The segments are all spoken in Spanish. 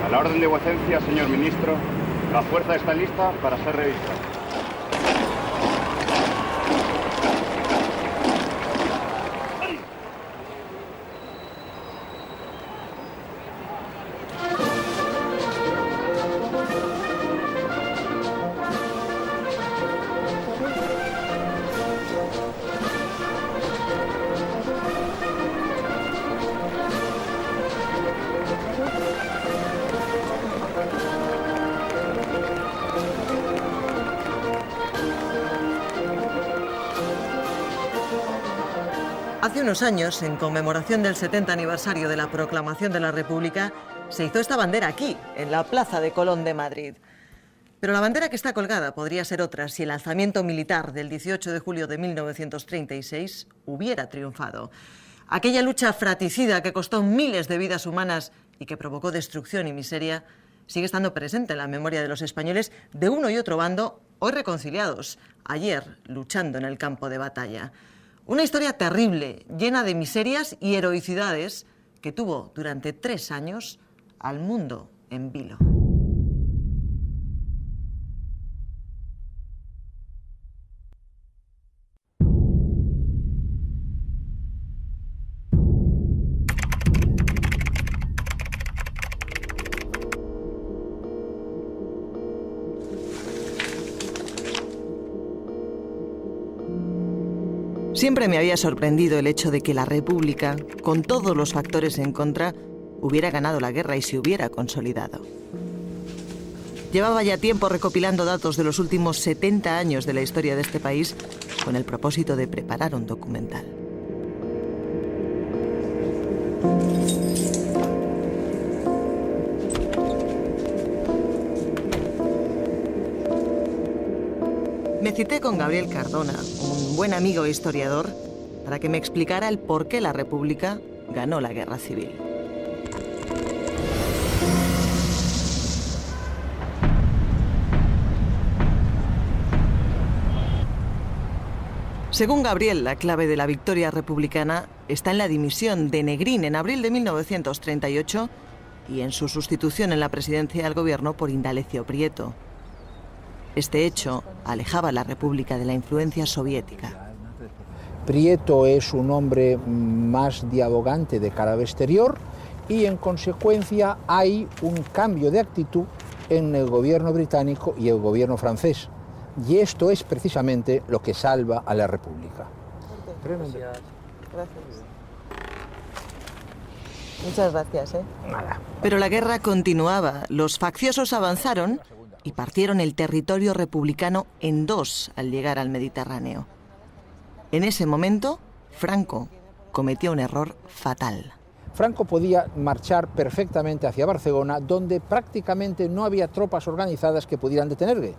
A la orden de vuecencia, señor ministro, la fuerza está lista para ser revista. Hace unos años, en conmemoración del 70 aniversario de la proclamación de la República, se hizo esta bandera aquí, en la Plaza de Colón de Madrid. Pero la bandera que está colgada podría ser otra si el alzamiento militar del 18 de julio de 1936 hubiera triunfado. Aquella lucha fratricida que costó miles de vidas humanas y que provocó destrucción y miseria sigue estando presente en la memoria de los españoles de uno y otro bando, hoy reconciliados, ayer luchando en el campo de batalla. Una historia terrible, llena de miserias y heroicidades que tuvo durante 3 años al mundo en vilo. Siempre me había sorprendido el hecho de que la República, con todos los factores en contra, hubiera ganado la guerra y se hubiera consolidado. Llevaba ya tiempo recopilando datos de los últimos 70 años de la historia de este país con el propósito de preparar un documental. Me cité con Gabriel Cardona, un buen amigo e historiador, para que me explicara el por qué la República ganó la Guerra Civil. Según Gabriel, la clave de la victoria republicana está en la dimisión de Negrín en abril de 1938 y en su sustitución en la presidencia del gobierno por Indalecio Prieto. Este hecho alejaba a la República de la influencia soviética. Prieto es un hombre más dialogante de cara al exterior y en consecuencia hay un cambio de actitud en el gobierno británico y el gobierno francés. Y esto es precisamente lo que salva a la República. Gracias. Muchas gracias. Nada. Pero la guerra continuaba. Los facciosos avanzaron y partieron el territorio republicano en 2 al llegar al Mediterráneo. En ese momento, Franco cometió un error fatal. Franco podía marchar perfectamente hacia Barcelona, donde prácticamente no había tropas organizadas que pudieran detenerle.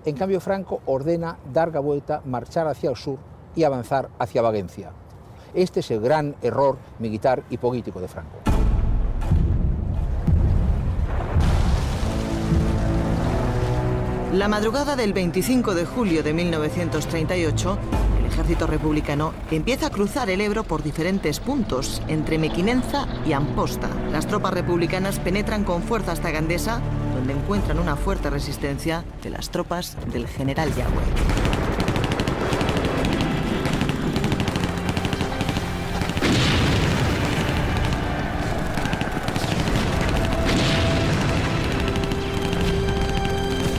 En cambio, Franco ordena dar la vuelta, marchar hacia el sur y avanzar hacia Valencia. Este es el gran error militar y político de Franco. La madrugada del 25 de julio de 1938, el ejército republicano empieza a cruzar el Ebro por diferentes puntos, entre Mequinenza y Amposta. Las tropas republicanas penetran con fuerza hasta Gandesa, donde encuentran una fuerte resistencia de las tropas del general Yagüe.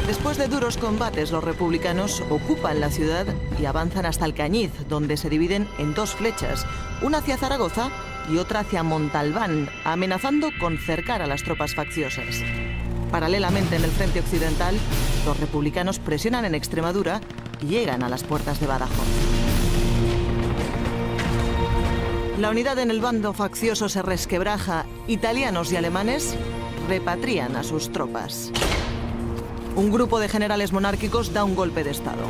Después de duros combates, los republicanos ocupan la ciudad y avanzan hasta Alcañiz, donde se dividen en 2 flechas, una hacia Zaragoza y otra hacia Montalbán, amenazando con cercar a las tropas facciosas. Paralelamente, en el frente occidental, los republicanos presionan en Extremadura y llegan a las puertas de Badajoz. La unidad en el bando faccioso se resquebraja. Italianos y alemanes repatrian a sus tropas. Un grupo de generales monárquicos da un golpe de Estado.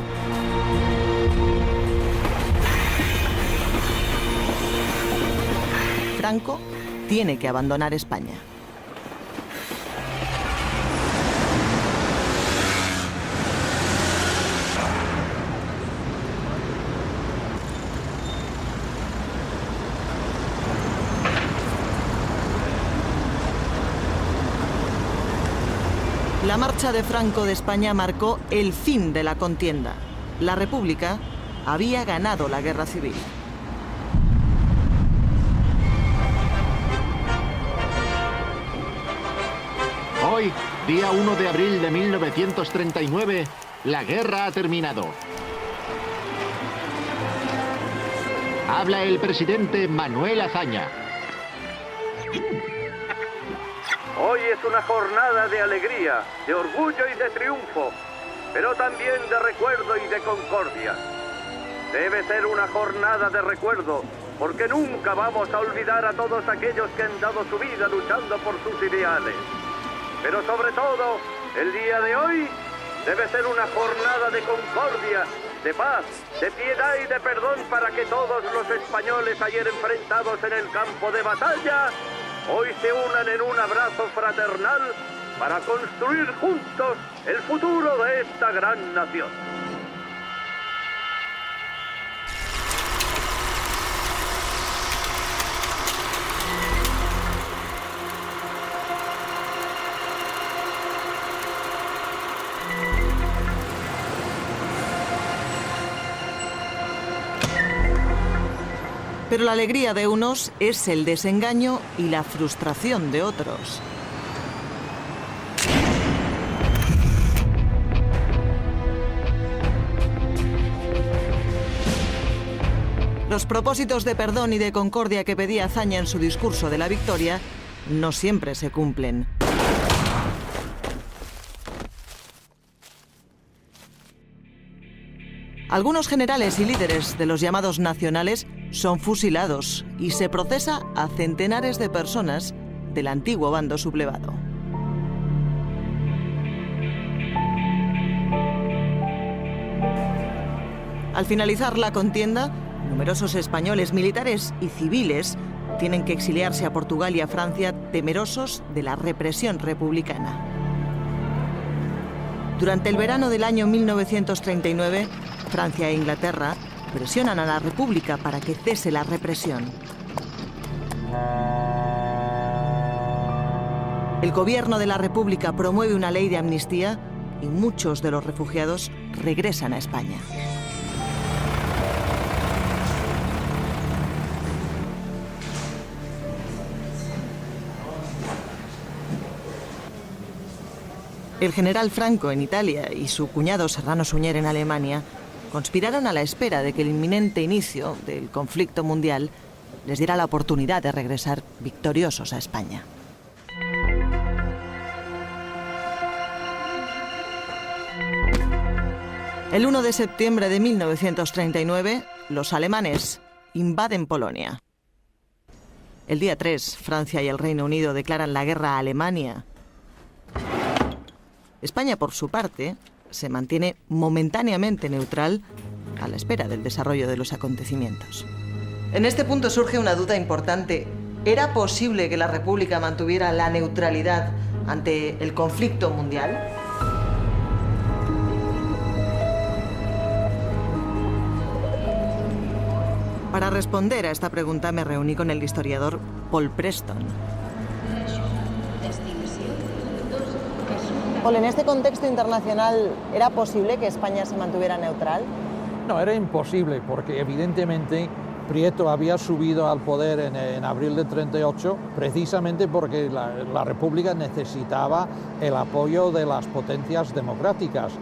Franco tiene que abandonar España. La marcha de Franco de España marcó el fin de la contienda. La República había ganado la guerra civil. Hoy, día 1 de abril de 1939, la guerra ha terminado. Habla el presidente Manuel Azaña. Hoy es una jornada de alegría, de orgullo y de triunfo, pero también de recuerdo y de concordia. Debe ser una jornada de recuerdo, porque nunca vamos a olvidar a todos aquellos que han dado su vida luchando por sus ideales. Pero sobre todo, el día de hoy debe ser una jornada de concordia, de paz, de piedad y de perdón para que todos los españoles ayer enfrentados en el campo de batalla hoy se unan en un abrazo fraternal para construir juntos el futuro de esta gran nación. Pero la alegría de unos es el desengaño y la frustración de otros. Los propósitos de perdón y de concordia que pedía Azaña en su discurso de la victoria no siempre se cumplen. Algunos generales y líderes de los llamados nacionales son fusilados y se procesa a centenares de personas del antiguo bando sublevado. Al finalizar la contienda, numerosos españoles militares y civiles tienen que exiliarse a Portugal y a Francia temerosos de la represión republicana. Durante el verano del año 1939, Francia e Inglaterra presionan a la República para que cese la represión. El gobierno de la República promueve una ley de amnistía y muchos de los refugiados regresan a España. El general Franco en Italia y su cuñado Serrano Suñer en Alemania conspiraron a la espera de que el inminente inicio del conflicto mundial les diera la oportunidad de regresar victoriosos a España. El 1 de septiembre de 1939, los alemanes invaden Polonia. El día 3, Francia y el Reino Unido declaran la guerra a Alemania. España, por su parte, se mantiene momentáneamente neutral a la espera del desarrollo de los acontecimientos. En este punto surge una duda importante. ¿Era posible que la República mantuviera la neutralidad ante el conflicto mundial? Para responder a esta pregunta me reuní con el historiador Paul Preston. Paul, en este contexto internacional, ¿era posible que España se mantuviera neutral? No, era imposible, porque evidentemente Prieto había subido al poder en abril de 38 precisamente porque la República necesitaba el apoyo de las potencias democráticas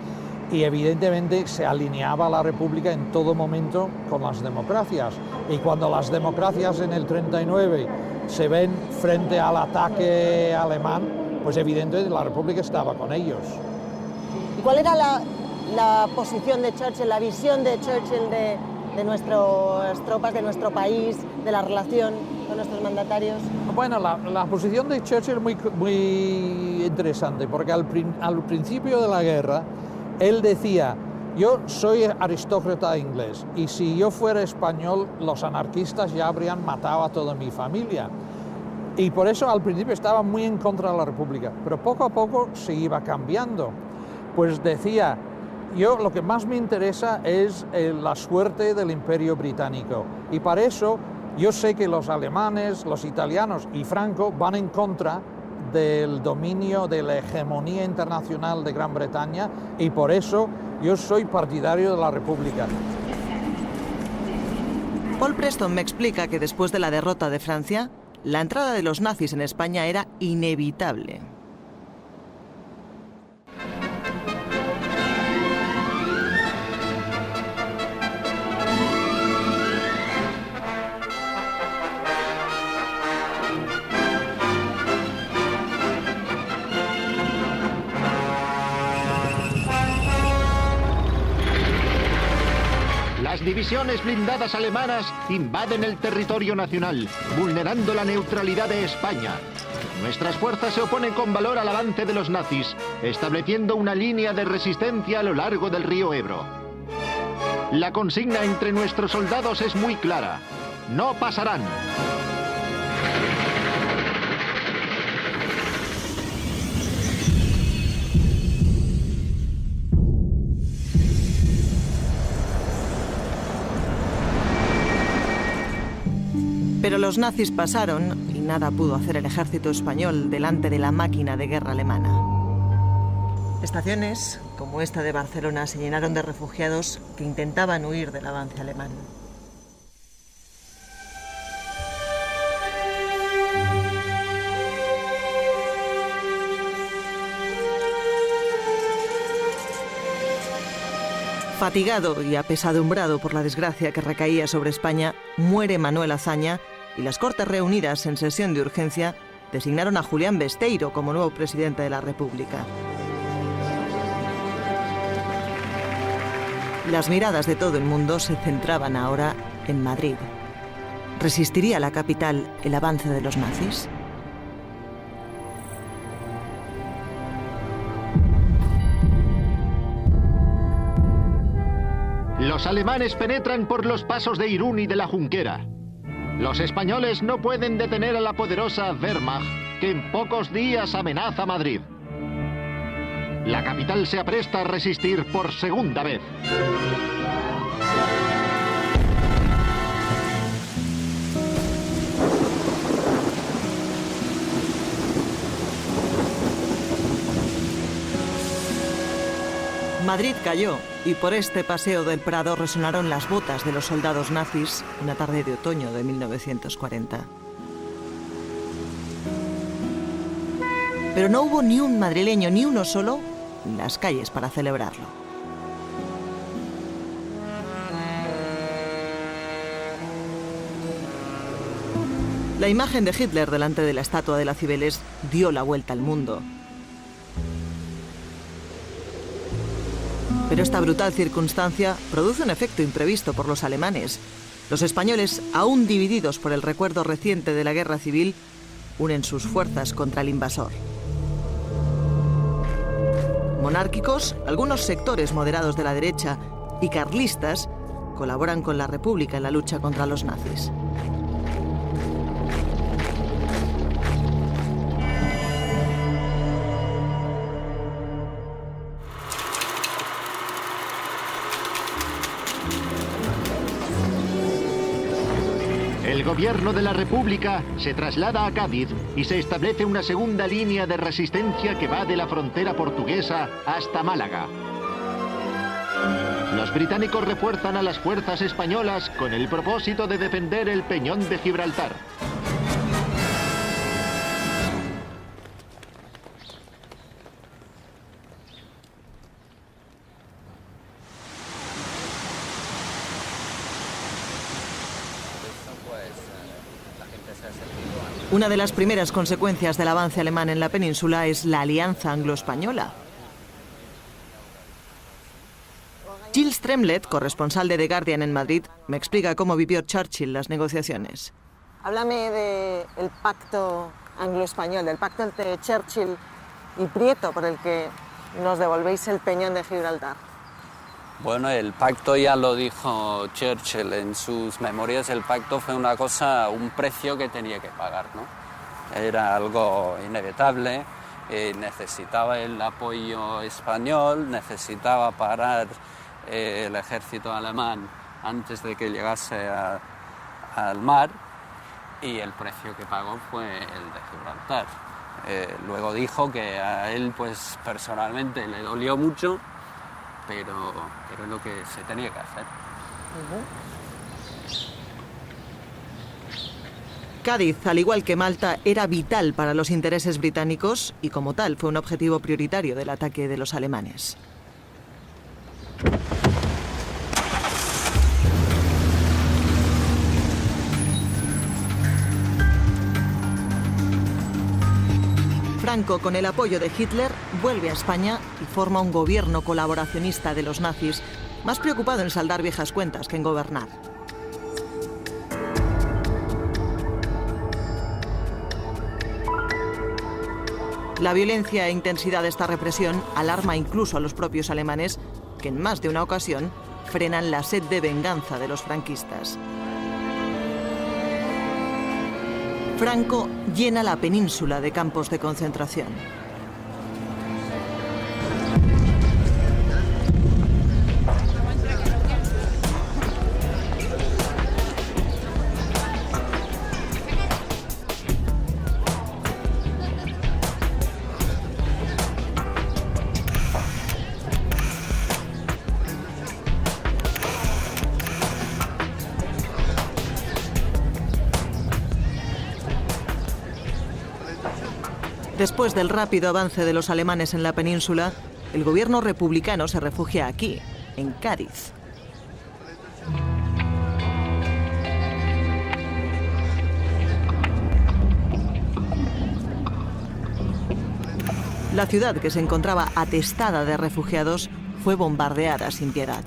y evidentemente se alineaba la República en todo momento con las democracias. Y cuando las democracias en el 39 se ven frente al ataque alemán, pues evidentemente la República estaba con ellos. ¿Y cuál era la posición de Churchill, la visión de Churchill de nuestras tropas, de nuestro país, de la relación con nuestros mandatarios? Bueno, la posición de Churchill es muy interesante, porque al principio de la guerra él decía: yo soy aristócrata inglés y si yo fuera español los anarquistas ya habrían matado a toda mi familia. Y por eso al principio estaba muy en contra de la República, pero poco a poco se iba cambiando. Pues decía: yo lo que más me interesa es la suerte del Imperio Británico. Y para eso yo sé que los alemanes, los italianos y Franco van en contra del dominio, de la hegemonía internacional de Gran Bretaña, y por eso yo soy partidario de la República. Paul Preston me explica que después de la derrota de Francia, la entrada de los nazis en España era inevitable. Las divisiones blindadas alemanas invaden el territorio nacional, vulnerando la neutralidad de España. Nuestras fuerzas se oponen con valor al avance de los nazis, estableciendo una línea de resistencia a lo largo del río Ebro. La consigna entre nuestros soldados es muy clara: no pasarán. Pero los nazis pasaron y nada pudo hacer el ejército español delante de la máquina de guerra alemana. Estaciones como esta de Barcelona se llenaron de refugiados que intentaban huir del avance alemán. Fatigado y apesadumbrado por la desgracia que recaía sobre España, muere Manuel Azaña y las Cortes reunidas en sesión de urgencia designaron a Julián Besteiro como nuevo presidente de la República. Las miradas de todo el mundo se centraban ahora en Madrid. ¿Resistiría la capital el avance de los nazis? Los alemanes penetran por los pasos de Irún y de la Junquera. Los españoles no pueden detener a la poderosa Wehrmacht, que en pocos días amenaza Madrid. La capital se apresta a resistir por segunda vez. Madrid cayó y por este paseo del Prado resonaron las botas de los soldados nazis una tarde de otoño de 1940. Pero no hubo ni un madrileño, ni uno solo, en las calles para celebrarlo. La imagen de Hitler delante de la estatua de la Cibeles dio la vuelta al mundo. Pero esta brutal circunstancia produce un efecto imprevisto por los alemanes. Los españoles, aún divididos por el recuerdo reciente de la guerra civil, unen sus fuerzas contra el invasor. Monárquicos, algunos sectores moderados de la derecha y carlistas colaboran con la República en la lucha contra los nazis. El gobierno de la República se traslada a Cádiz y se establece una segunda línea de resistencia que va de la frontera portuguesa hasta Málaga. Los británicos refuerzan a las fuerzas españolas con el propósito de defender el Peñón de Gibraltar. Una de las primeras consecuencias del avance alemán en la península es la alianza anglo-española. Jill Stremlet, corresponsal de The Guardian en Madrid, me explica cómo vivió Churchill las negociaciones. Háblame del pacto anglo-español, del pacto entre Churchill y Prieto, por el que nos devolvéis el Peñón de Gibraltar. Bueno, el pacto ya lo dijo Churchill en sus memorias. El pacto fue una cosa, un precio que tenía que pagar, ¿no? Era algo inevitable, necesitaba el apoyo español, necesitaba parar el ejército alemán antes de que llegase al mar, y el precio que pagó fue el de Gibraltar. Luego dijo que a él pues personalmente le dolió mucho, pero es lo que se tenía que hacer. Cádiz, al igual que Malta, era vital para los intereses británicos y como tal fue un objetivo prioritario del ataque de los alemanes. Franco, con el apoyo de Hitler, vuelve a España y forma un gobierno colaboracionista de los nazis, más preocupado en saldar viejas cuentas que en gobernar. La violencia e intensidad de esta represión alarma incluso a los propios alemanes, que en más de una ocasión frenan la sed de venganza de los franquistas. Franco llena la península de campos de concentración. Después del rápido avance de los alemanes en la península, el gobierno republicano se refugia aquí, en Cádiz. La ciudad, que se encontraba atestada de refugiados, fue bombardeada sin piedad.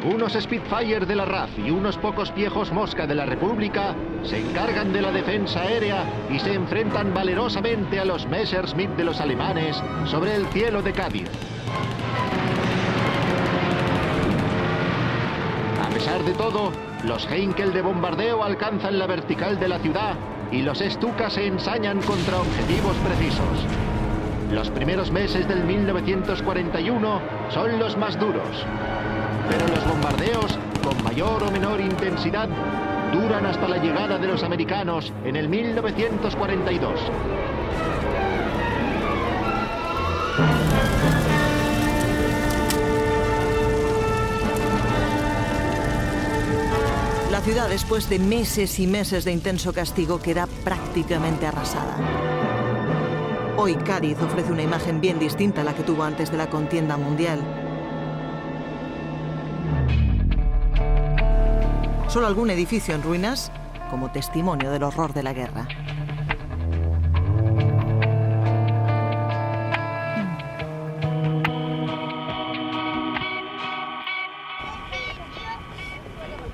Unos Spitfire de la RAF y unos pocos viejos Mosca de la República se encargan de la defensa aérea y se enfrentan valerosamente a los Messerschmitt de los alemanes sobre el cielo de Cádiz. A pesar de todo, los Heinkel de bombardeo alcanzan la vertical de la ciudad y los Stuka se ensañan contra objetivos precisos. Los primeros meses del 1941 son los más duros. Pero los bombardeos, con mayor o menor intensidad, duran hasta la llegada de los americanos en el 1942. La ciudad, después de meses y meses de intenso castigo, queda prácticamente arrasada. Hoy Cádiz ofrece una imagen bien distinta a la que tuvo antes de la contienda mundial. Solo algún edificio en ruinas, como testimonio del horror de la guerra.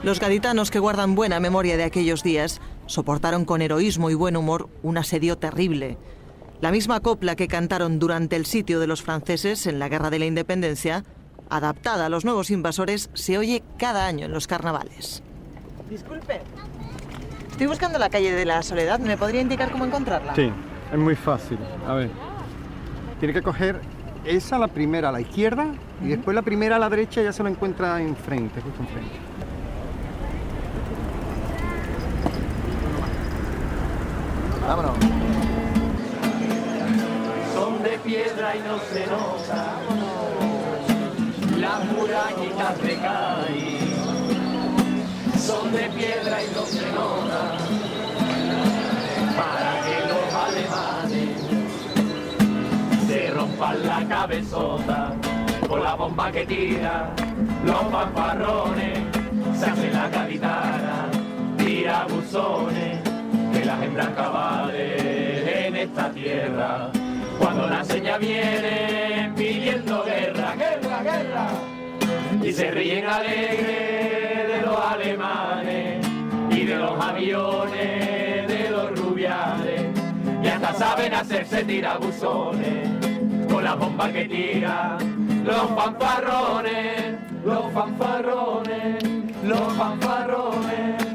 Los gaditanos, que guardan buena memoria de aquellos días, soportaron con heroísmo y buen humor un asedio terrible. La misma copla que cantaron durante el sitio de los franceses en la Guerra de la Independencia, adaptada a los nuevos invasores, se oye cada año en los carnavales. Disculpe, estoy buscando la calle de la Soledad. ¿Me podría indicar cómo encontrarla? Sí, es muy fácil. A ver, tiene que coger esa, la primera a la izquierda, y después la primera a la derecha ya se lo encuentra enfrente, justo enfrente. Vámonos. Son de piedra y no se nota, las murallitas de Cádiz. Son de piedra y no se nota, para que los alemanes se rompan la cabezota con la bomba que tira los fanfarrones, se hace la gaditana. tirabuzones, que las hembras cabales en esta tierra, cuando las señas vienen pidiendo guerra, guerra, guerra, y se ríen alegres de los alemanes y de los aviones, de los rubiales, y hasta saben hacerse tirabuzones con las bombas que tiran los fanfarrones, los fanfarrones, los fanfarrones.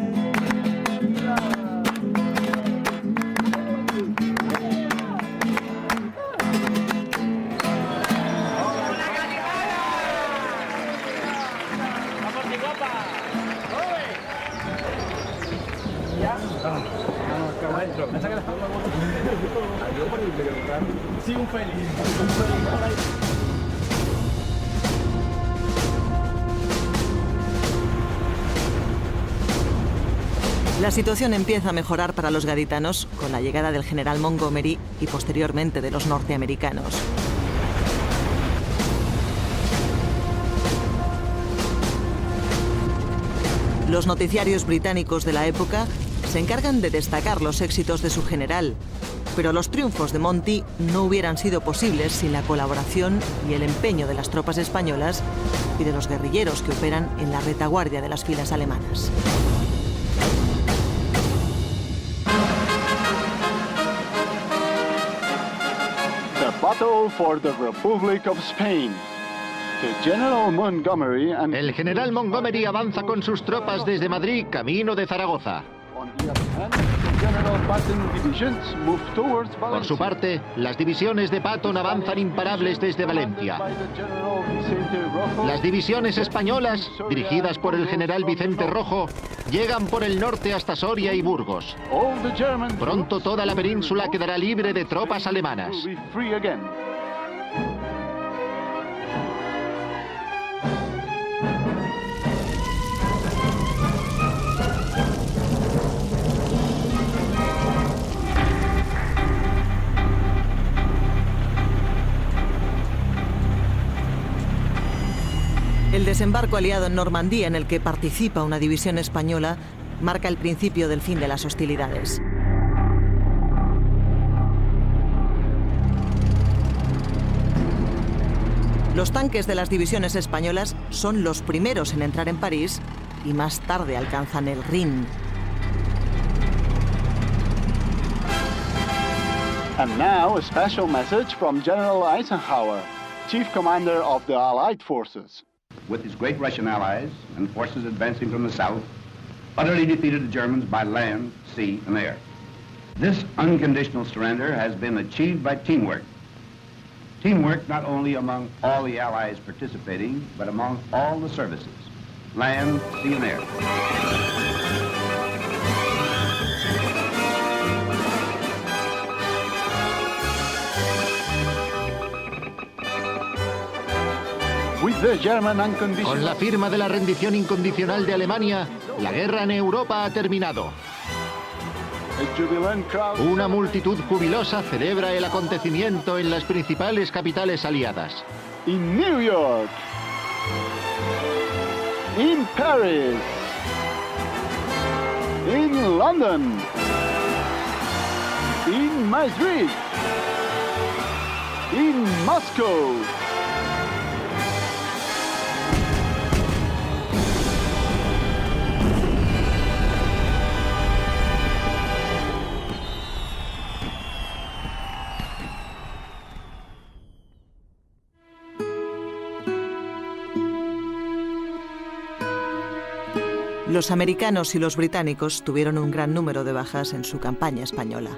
Sí, un feliz. La situación empieza a mejorar para los gaditanos con la llegada del general Montgomery y posteriormente de los norteamericanos. Los noticiarios británicos de la época se encargan de destacar los éxitos de su general, pero los triunfos de Monty no hubieran sido posibles sin la colaboración y el empeño de las tropas españolas y de los guerrilleros que operan en la retaguardia de las filas alemanas. The battle for the Republic of Spain. El general Montgomery avanza con sus tropas desde Madrid camino de Zaragoza. Por su parte, las divisiones de Patton avanzan imparables desde Valencia. Las divisiones españolas, dirigidas por el general Vicente Rojo, llegan por el norte hasta Soria y Burgos. Pronto toda la península quedará libre de tropas alemanas. El desembarco aliado en Normandía, en el que participa una división española, marca el principio del fin de las hostilidades. Los tanques de las divisiones españolas son los primeros en entrar en París y más tarde alcanzan el Rin. And now a special message from General Eisenhower, Chief Commander of the Allied Forces. With his great Russian allies and forces advancing from the south, utterly defeated the Germans by land, sea, and air. This unconditional surrender has been achieved by teamwork. Teamwork not only among all the allies participating, but among all the services, land, sea, and air. Con la firma de la rendición incondicional de Alemania, la guerra en Europa ha terminado. Una multitud jubilosa celebra el acontecimiento en las principales capitales aliadas. In New York, in Paris, in London, in Madrid, in Moscow. Los americanos y los británicos tuvieron un gran número de bajas en su campaña española.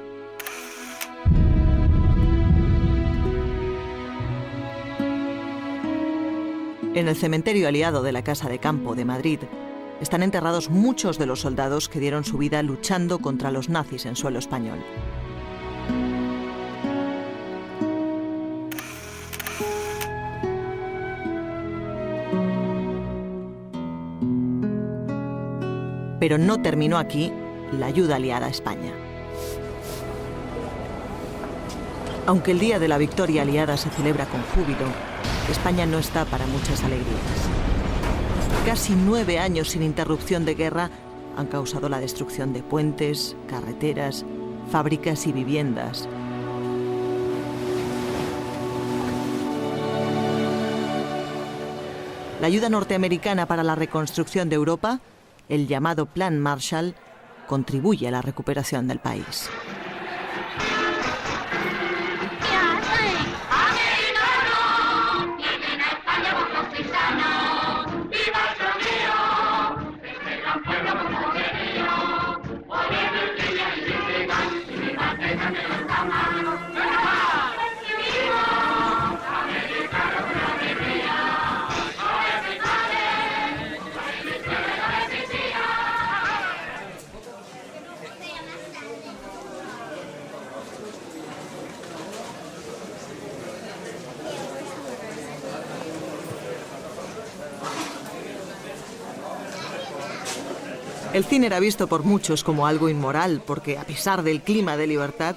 En el cementerio aliado de la Casa de Campo de Madrid están enterrados muchos de los soldados que dieron su vida luchando contra los nazis en suelo español. Pero no terminó aquí la ayuda aliada a España. Aunque el día de la victoria aliada se celebra con júbilo, España no está para muchas alegrías. Casi 9 años sin interrupción de guerra han causado la destrucción de puentes, carreteras, fábricas y viviendas. La ayuda norteamericana para la reconstrucción de Europa, el llamado Plan Marshall, contribuye a la recuperación del país. El cine era visto por muchos como algo inmoral, porque a pesar del clima de libertad,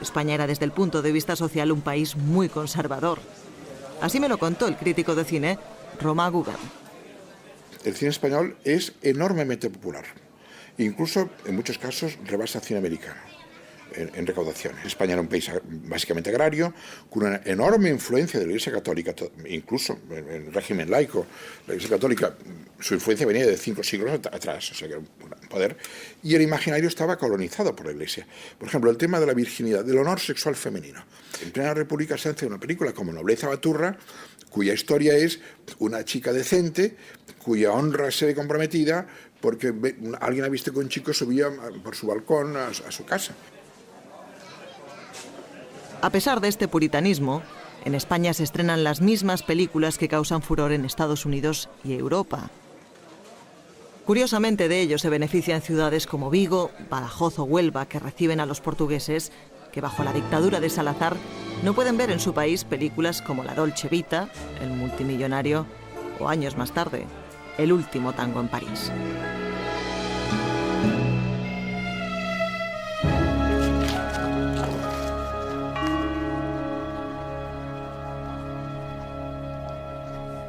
España era desde el punto de vista social un país muy conservador. Así me lo contó el crítico de cine, Roma Gubern. El cine español es enormemente popular. Incluso, en muchos casos, rebasa al cine americano en recaudación. España era un país básicamente agrario, con una enorme influencia de la Iglesia Católica, incluso en el régimen laico. La Iglesia Católica, su influencia venía de 5 siglos atrás, o sea que era un poder, y el imaginario estaba colonizado por la Iglesia. Por ejemplo, el tema de la virginidad, del honor sexual femenino. En plena República se hace una película como Nobleza Baturra, cuya historia es una chica decente, cuya honra se ve comprometida porque alguien ha visto que un chico subía por su balcón a su casa. A pesar de este puritanismo, en España se estrenan las mismas películas que causan furor en Estados Unidos y Europa. Curiosamente, de ello se benefician ciudades como Vigo, Badajoz o Huelva, que reciben a los portugueses que bajo la dictadura de Salazar no pueden ver en su país películas como La Dolce Vita, El multimillonario, o años más tarde, El último tango en París.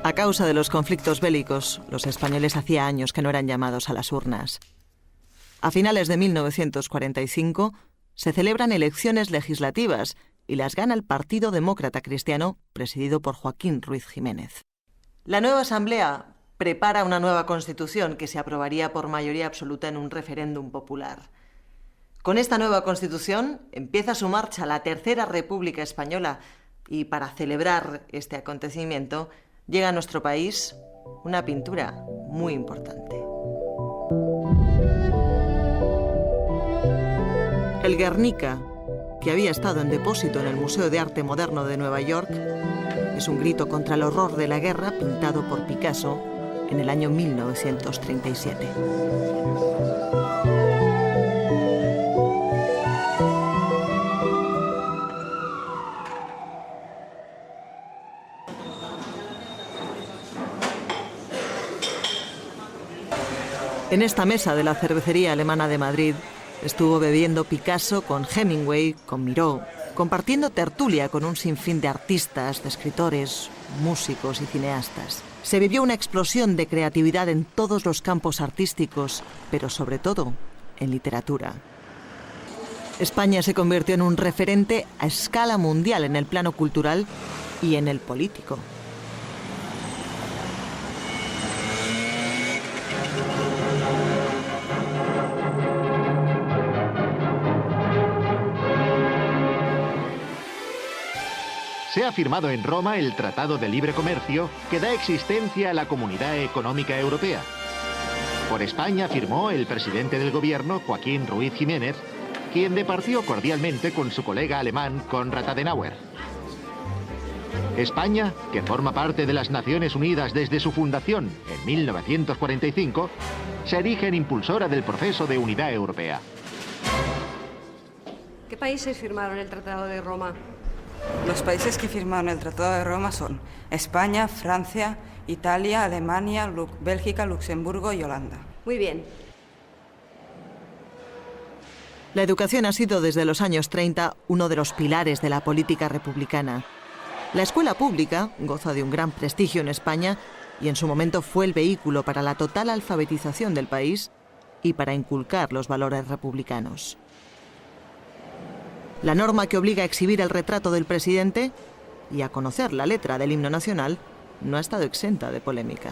A causa de los conflictos bélicos, los españoles hacía años que no eran llamados a las urnas. A finales de 1945 se celebran elecciones legislativas y las gana el Partido Demócrata Cristiano, presidido por Joaquín Ruiz Jiménez. La nueva Asamblea prepara una nueva Constitución que se aprobaría por mayoría absoluta en un referéndum popular. Con esta nueva Constitución empieza su marcha la Tercera República Española y para celebrar este acontecimiento llega a nuestro país una pintura muy importante. El Guernica, que había estado en depósito en el Museo de Arte Moderno de Nueva York, es un grito contra el horror de la guerra pintado por Picasso en el año 1937. En esta mesa de la cervecería alemana de Madrid estuvo bebiendo Picasso con Hemingway, con Miró, compartiendo tertulia con un sinfín de artistas, de escritores, músicos y cineastas. Se vivió una explosión de creatividad en todos los campos artísticos, pero sobre todo en literatura. España se convirtió en un referente a escala mundial en el plano cultural y en el político. Se ha firmado en Roma el Tratado de Libre Comercio que da existencia a la Comunidad Económica Europea. Por España firmó el presidente del gobierno, Joaquín Ruiz Jiménez, quien departió cordialmente con su colega alemán Konrad Adenauer. España, que forma parte de las Naciones Unidas desde su fundación en 1945, se erige en impulsora del proceso de unidad europea. ¿Qué países firmaron el Tratado de Roma? Los países que firmaron el Tratado de Roma son España, Francia, Italia, Alemania, Bélgica, Luxemburgo y Holanda. Muy bien. La educación ha sido desde los años 30 uno de los pilares de la política republicana. La escuela pública goza de un gran prestigio en España y en su momento fue el vehículo para la total alfabetización del país y para inculcar los valores republicanos. La norma que obliga a exhibir el retrato del presidente y a conocer la letra del himno nacional no ha estado exenta de polémica.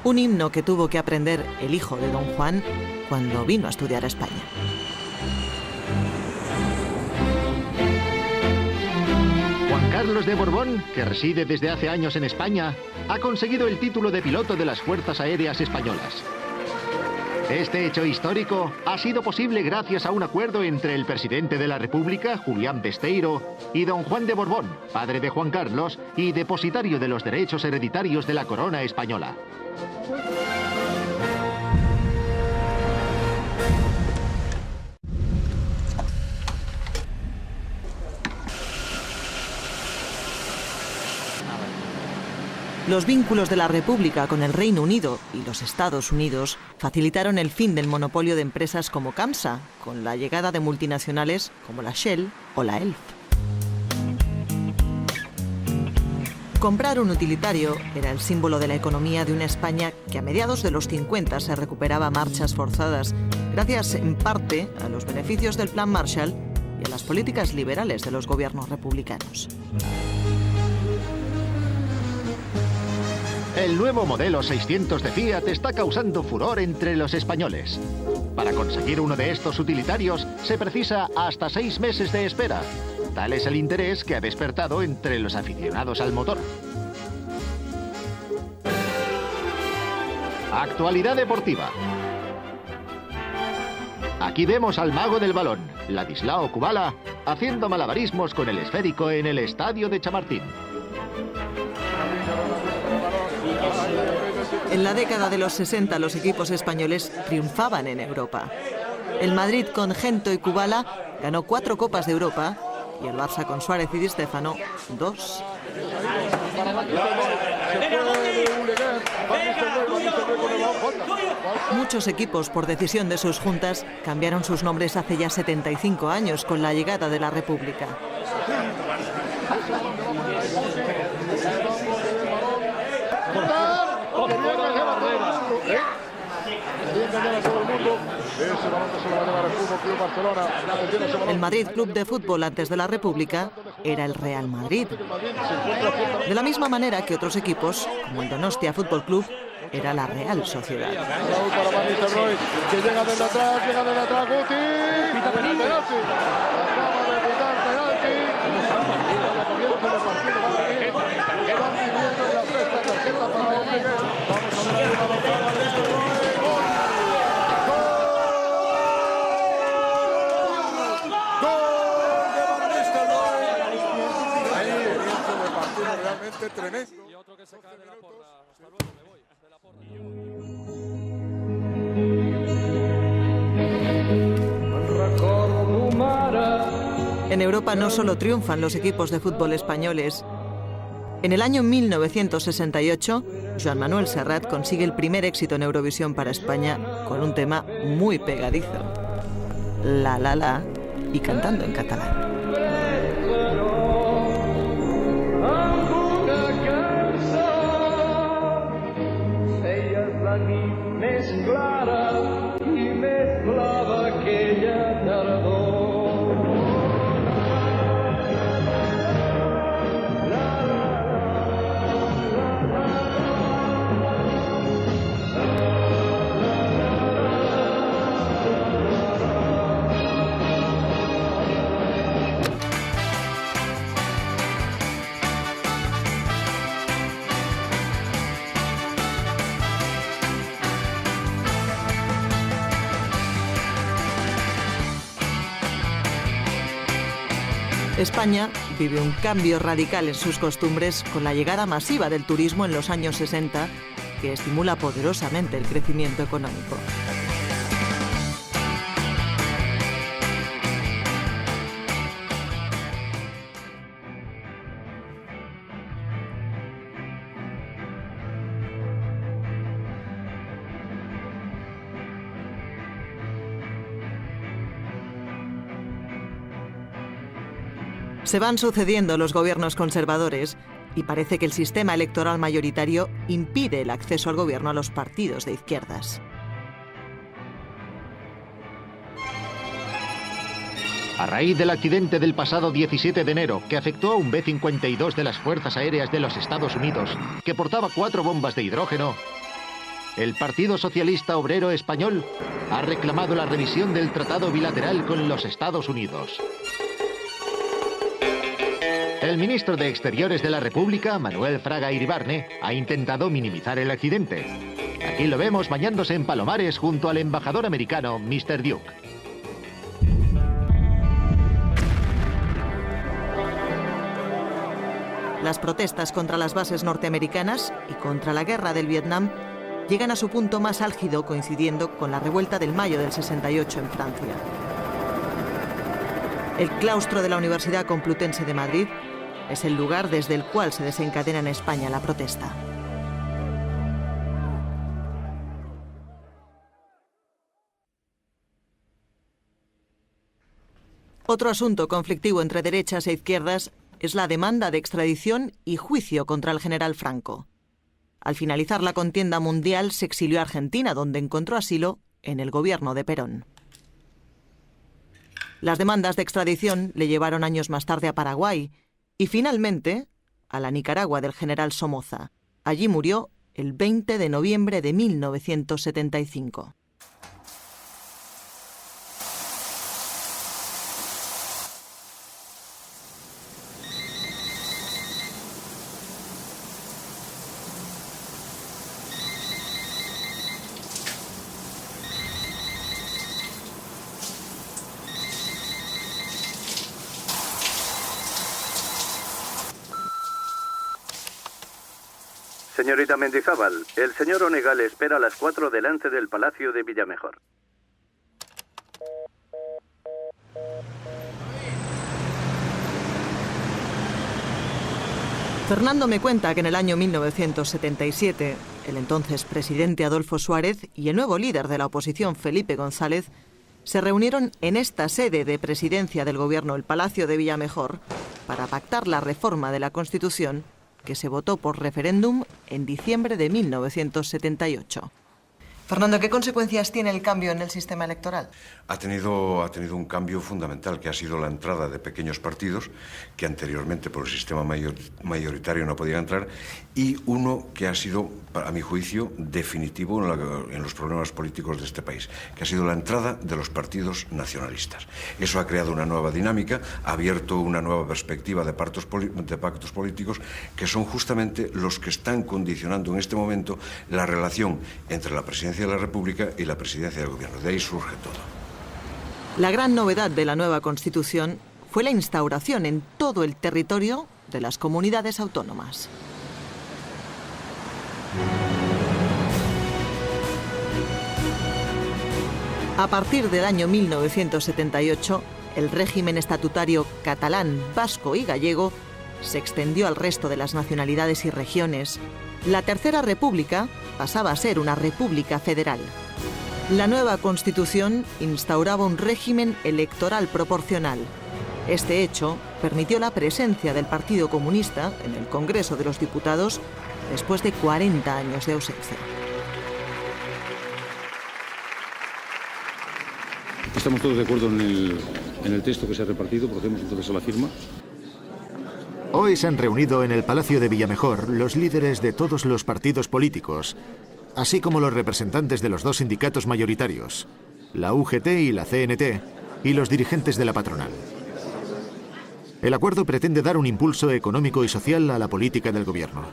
Un himno que tuvo que aprender el hijo de don Juan cuando vino a estudiar a España. Juan Carlos de Borbón, que reside desde hace años en España, ha conseguido el título de piloto de las Fuerzas Aéreas Españolas. Este hecho histórico ha sido posible gracias a un acuerdo entre el presidente de la República, Julián Besteiro, y don Juan de Borbón, padre de Juan Carlos y depositario de los derechos hereditarios de la corona española. Los vínculos de la República con el Reino Unido y los Estados Unidos facilitaron el fin del monopolio de empresas como CAMSA, con la llegada de multinacionales como la Shell o la Elf. Comprar un utilitario era el símbolo de la economía de una España que a mediados de los 50 se recuperaba a marchas forzadas, gracias en parte a los beneficios del Plan Marshall y a las políticas liberales de los gobiernos republicanos. El nuevo modelo 600 de Fiat está causando furor entre los españoles. Para conseguir uno de estos utilitarios se precisa hasta 6 meses de espera. Tal es el interés que ha despertado entre los aficionados al motor. Actualidad deportiva. Aquí vemos al mago del balón, Ladislao Kubala, haciendo malabarismos con el esférico en el estadio de Chamartín. En la década de los 60 los equipos españoles triunfaban en Europa. El Madrid con Gento y Kubala ganó 4 Copas de Europa y el Barça con Suárez y Di Stéfano 2. Muchos equipos, por decisión de sus juntas, cambiaron sus nombres hace ya 75 años con la llegada de la República. El Madrid Club de Fútbol antes de la República era el Real Madrid. De la misma manera que otros equipos, como el Donostia Fútbol Club, era la Real Sociedad. En Europa no solo triunfan los equipos de fútbol españoles. En el año 1968, Joan Manuel Serrat consigue el primer éxito en Eurovisión para España con un tema muy pegadizo, La La La, y cantando en catalán. España vive un cambio radical en sus costumbres con la llegada masiva del turismo en los años 60, que estimula poderosamente el crecimiento económico. Se van sucediendo los gobiernos conservadores y parece que el sistema electoral mayoritario impide el acceso al gobierno a los partidos de izquierdas. A raíz del accidente del pasado 17 de enero, que afectó a un B-52 de las Fuerzas Aéreas de los Estados Unidos, que portaba 4 bombas de hidrógeno, el Partido Socialista Obrero Español ha reclamado la revisión del tratado bilateral con los Estados Unidos. El ministro de Exteriores de la República, Manuel Fraga Iribarne, ha intentado minimizar el accidente. Aquí lo vemos bañándose en Palomares junto al embajador americano, Mr. Duke. Las protestas contra las bases norteamericanas y contra la guerra del Vietnam llegan a su punto más álgido coincidiendo con la revuelta del mayo del 68 en Francia. El claustro de la Universidad Complutense de Madrid es el lugar desde el cual se desencadena en España la protesta. Otro asunto conflictivo entre derechas e izquierdas es la demanda de extradición y juicio contra el general Franco. Al finalizar la contienda mundial se exilió a Argentina, donde encontró asilo en el gobierno de Perón. Las demandas de extradición le llevaron años más tarde a Paraguay y finalmente a la Nicaragua del general Somoza. Allí murió el 20 de noviembre de 1975. Señorita Mendizábal, el señor Onegal espera a las 4 delante del Palacio de Villamejor. Fernando me cuenta que en el año 1977, el entonces presidente Adolfo Suárez y el nuevo líder de la oposición, Felipe González, se reunieron en esta sede de presidencia del gobierno, el Palacio de Villamejor, para pactar la reforma de la Constitución que se votó por referéndum en diciembre de 1978. Fernando, ¿qué consecuencias tiene el cambio en el sistema electoral? Ha tenido un cambio fundamental, que ha sido la entrada de pequeños partidos que anteriormente por el sistema mayoritario no podían entrar, y uno que ha sido, a mi juicio, definitivo en los problemas políticos de este país, que ha sido la entrada de los partidos nacionalistas. Eso ha creado una nueva dinámica, ha abierto una nueva perspectiva de pactos políticos que son justamente los que están condicionando en este momento la relación entre la presidencia de la República y la presidencia del Gobierno. De ahí surge todo. La gran novedad de la nueva Constitución fue la instauración en todo el territorio de las comunidades autónomas. A partir del año 1978, el régimen estatutario catalán, vasco y gallego se extendió al resto de las nacionalidades y regiones. La Tercera República pasaba a ser una república federal. La nueva Constitución instauraba un régimen electoral proporcional. Este hecho permitió la presencia del Partido Comunista en el Congreso de los Diputados después de 40 años de ausencia. Estamos todos de acuerdo en el texto que se ha repartido, procedemos entonces a la firma. Hoy se han reunido en el Palacio de Villamejor los líderes de todos los partidos políticos, así como los representantes de los dos sindicatos mayoritarios, la UGT y la CNT, y los dirigentes de la patronal. El acuerdo pretende dar un impulso económico y social a la política del gobierno.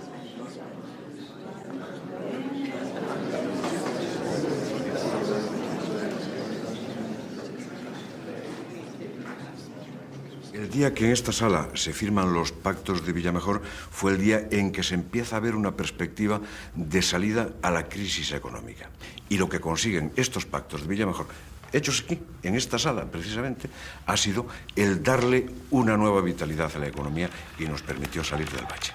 El día que en esta sala se firman los pactos de Villamejor fue el día en que se empieza a ver una perspectiva de salida a la crisis económica. Y lo que consiguen estos pactos de Villamejor, hechos aquí, en esta sala precisamente, ha sido el darle una nueva vitalidad a la economía y nos permitió salir del bache.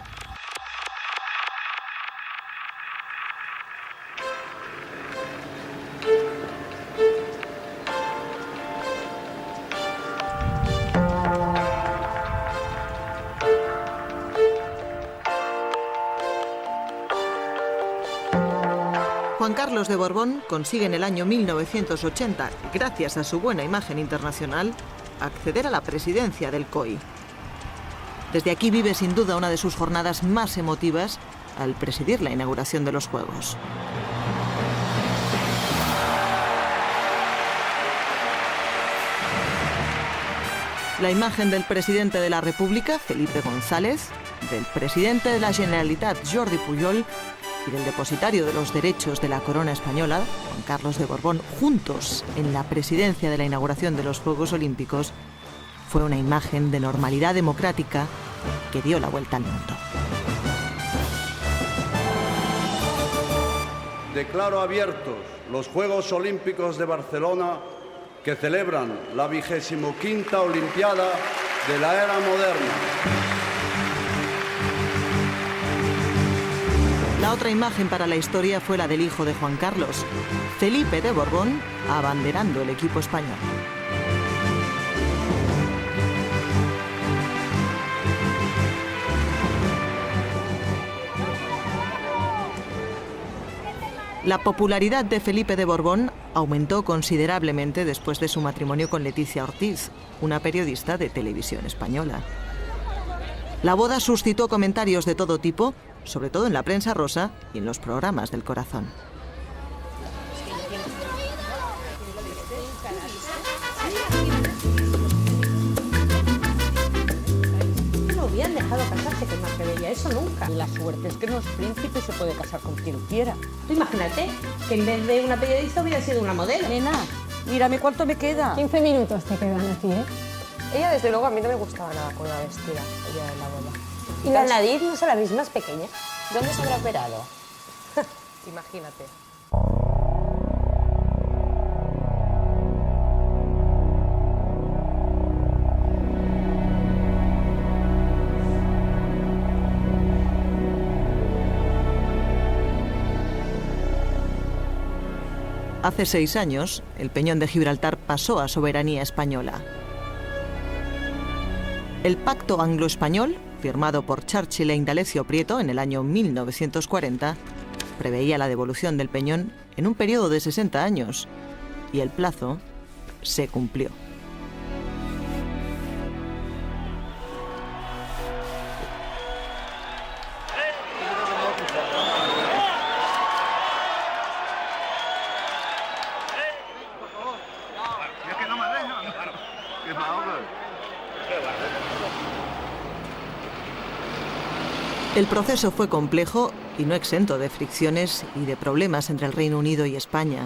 Juan Carlos de Borbón consigue en el año 1980, gracias a su buena imagen internacional, acceder a la presidencia del COI. Desde aquí vive sin duda una de sus jornadas más emotivas al presidir la inauguración de los Juegos. La imagen del presidente de la República, Felipe González, del presidente de la Generalitat, Jordi Pujol, y del depositario de los derechos de la corona española, Juan Carlos de Borbón, juntos en la presidencia de la inauguración de los Juegos Olímpicos, fue una imagen de normalidad democrática que dio la vuelta al mundo. Declaro abiertos los Juegos Olímpicos de Barcelona, que celebran la 25ª Olimpiada de la era moderna. La otra imagen para la historia fue la del hijo de Juan Carlos, Felipe de Borbón, abanderando el equipo español. La popularidad de Felipe de Borbón aumentó considerablemente después de su matrimonio con Leticia Ortiz, una periodista de televisión española. La boda suscitó comentarios de todo tipo, sobre todo en la prensa rosa y en los programas del corazón. No hubieran dejado casarse con más bella, eso nunca. Y la suerte es que no es príncipe y se puede casar con quien quiera. Tú imagínate que en vez de una periodista hubiera sido una modelo. Nena, mírame cuánto me queda. 15 minutos te quedan a ti, ¿eh? Ella, desde luego, a mí no me gustaba nada con la vestida, ella de la boda. ¿Y la nariz no se la veis más pequeña? ¿Dónde se habrá operado? Imagínate. Hace 6 años, el Peñón de Gibraltar pasó a soberanía española. El Pacto Anglo-Español, firmado por Churchill e Indalecio Prieto en el año 1940, preveía la devolución del Peñón en un periodo de 60 años, y el plazo se cumplió. El proceso fue complejo y no exento de fricciones y de problemas entre el Reino Unido y España.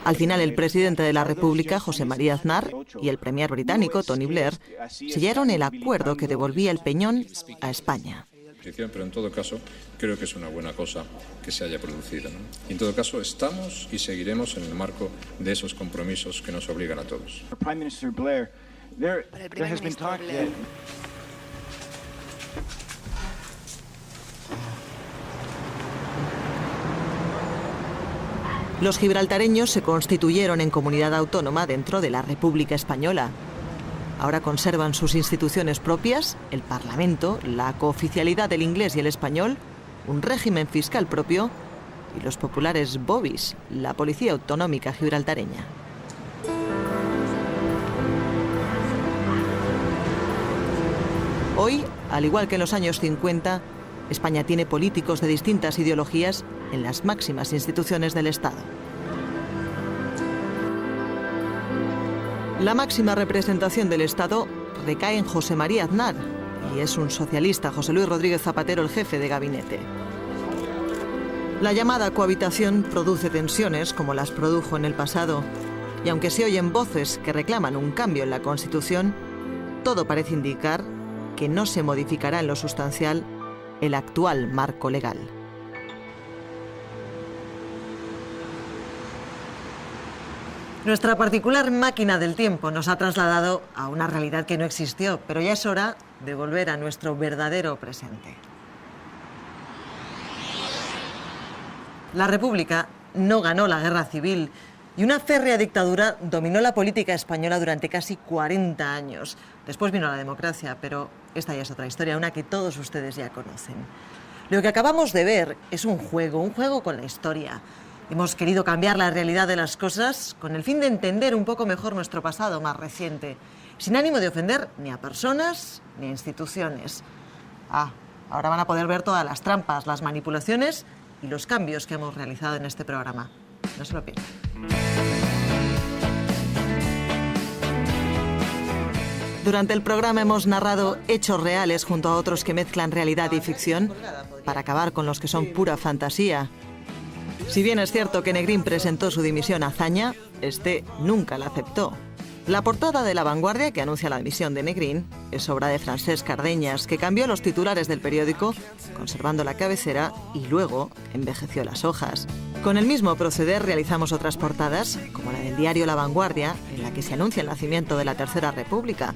Al final, el presidente de la República, José María Aznar, y el premier británico, Tony Blair, sellaron el acuerdo que devolvía el Peñón a España. Pero en todo caso, creo que es una buena cosa que se haya producido, ¿no? Y en todo caso, estamos y seguiremos en el marco de esos compromisos que nos obligan a todos. Para el primer ministro Blair, Los gibraltareños se constituyeron en comunidad autónoma dentro de la República Española. Ahora conservan sus instituciones propias, el Parlamento, la cooficialidad del inglés y el español, un régimen fiscal propio y los populares bobbies, la policía autonómica gibraltareña. Hoy, al igual que en los años 50, España tiene políticos de distintas ideologías en las máximas instituciones del Estado. La máxima representación del Estado recae en José María Aznar y es un socialista, José Luis Rodríguez Zapatero, el jefe de gabinete. La llamada cohabitación produce tensiones como las produjo en el pasado y aunque se oyen voces que reclaman un cambio en la Constitución, todo parece indicar que no se modificará en lo sustancial el actual marco legal. Nuestra particular máquina del tiempo nos ha trasladado a una realidad que no existió, pero ya es hora de volver a nuestro verdadero presente. La República no ganó la guerra civil y una férrea dictadura dominó la política española durante casi 40 años. Después vino la democracia, pero esta ya es otra historia, una que todos ustedes ya conocen. Lo que acabamos de ver es un juego con la historia. Hemos querido cambiar la realidad de las cosas con el fin de entender un poco mejor nuestro pasado más reciente, sin ánimo de ofender ni a personas ni a instituciones. Ahora van a poder ver todas las trampas, las manipulaciones y los cambios que hemos realizado en este programa. No se lo pierdan. Durante el programa hemos narrado hechos reales junto a otros que mezclan realidad y ficción para acabar con los que son pura fantasía. Si bien es cierto que Negrín presentó su dimisión a Azaña, este nunca la aceptó. La portada de La Vanguardia, que anuncia la dimisión de Negrín, es obra de Francesc Cardeñas, que cambió los titulares del periódico, conservando la cabecera y luego envejeció las hojas. Con el mismo proceder realizamos otras portadas, como la del diario La Vanguardia, en la que se anuncia el nacimiento de la Tercera República,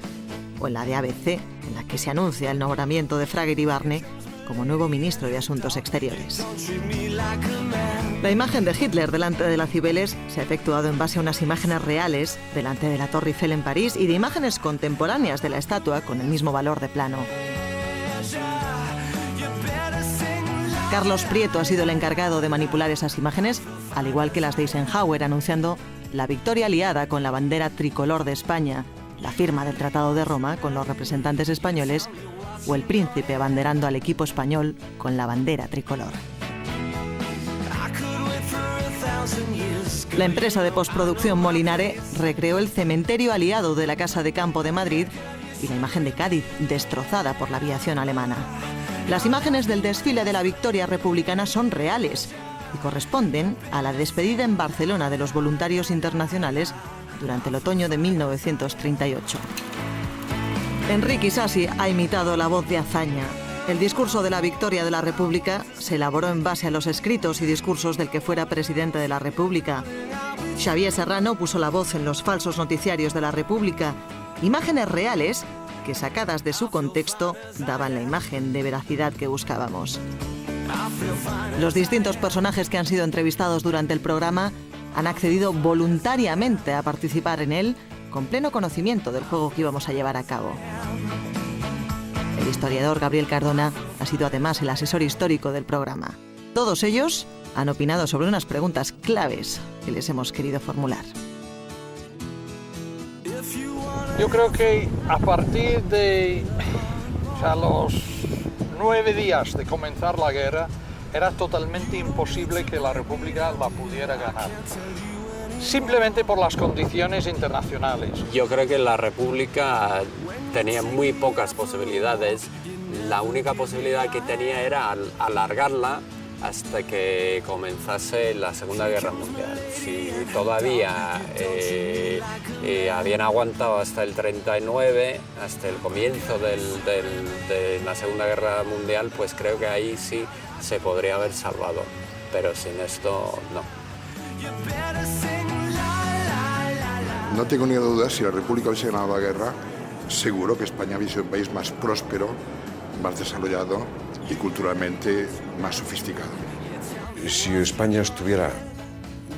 o en la de ABC, en la que se anuncia el nombramiento de Fraga Iribarne como nuevo ministro de Asuntos Exteriores. La imagen de Hitler delante de la Cibeles se ha efectuado en base a unas imágenes reales delante de la Torre Eiffel en París y de imágenes contemporáneas de la estatua con el mismo valor de plano. Carlos Prieto ha sido el encargado de manipular esas imágenes, al igual que las de Eisenhower anunciando la victoria aliada con la bandera tricolor de España, la firma del Tratado de Roma con los representantes españoles o el príncipe abanderando al equipo español con la bandera tricolor. La empresa de postproducción Molinare recreó el cementerio aliado de la Casa de Campo de Madrid y la imagen de Cádiz destrozada por la aviación alemana. Las imágenes del desfile de la victoria republicana son reales y corresponden a la despedida en Barcelona de los voluntarios internacionales durante el otoño de 1938. Enrique Isasi ha imitado la voz de Azaña. El discurso de la victoria de la República se elaboró en base a los escritos y discursos del que fuera presidente de la República. Xavier Serrano puso la voz en los falsos noticiarios de la República, imágenes reales que, sacadas de su contexto, daban la imagen de veracidad que buscábamos. Los distintos personajes que han sido entrevistados durante el programa han accedido voluntariamente a participar en él, con pleno conocimiento del juego que íbamos a llevar a cabo. El historiador Gabriel Cardona ha sido además el asesor histórico del programa. Todos ellos han opinado sobre unas preguntas claves que les hemos querido formular. Yo creo que a partir de los 9 días de comenzar la guerra, era totalmente imposible que la República la pudiera ganar. Simplemente por las condiciones internacionales. Yo creo que la República tenía muy pocas posibilidades. La única posibilidad que tenía era alargarla hasta que comenzase la Segunda Guerra Mundial. Si todavía habían aguantado hasta el 39, hasta el comienzo de la Segunda Guerra Mundial, pues creo que ahí sí se podría haber salvado. Pero sin esto, no. No tengo ninguna duda, si la República hubiese ganado la guerra, seguro que España hubiese sido un país más próspero, más desarrollado y culturalmente más sofisticado. Si España estuviera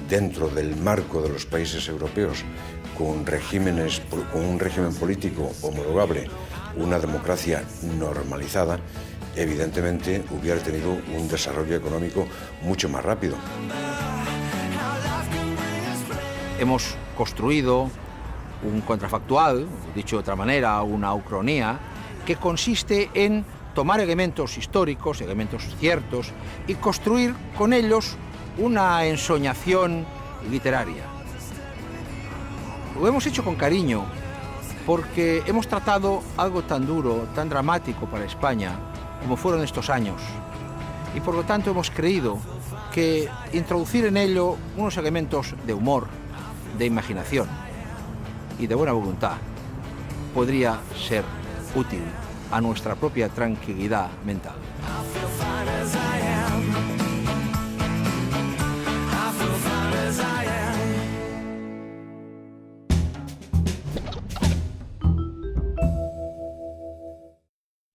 dentro del marco de los países europeos, con un régimen político homologable, una democracia normalizada, evidentemente hubiera tenido un desarrollo económico mucho más rápido. Hemos construido un contrafactual, dicho de otra manera, una ucronía, que consiste en tomar elementos históricos, elementos ciertos, y construir con ellos una ensoñación literaria. Lo hemos hecho con cariño, porque hemos tratado algo tan duro, tan dramático para España, como fueron estos años. Y por lo tanto hemos creído que introducir en ello unos elementos de humor, de imaginación y de buena voluntad podría ser útil a nuestra propia tranquilidad mental.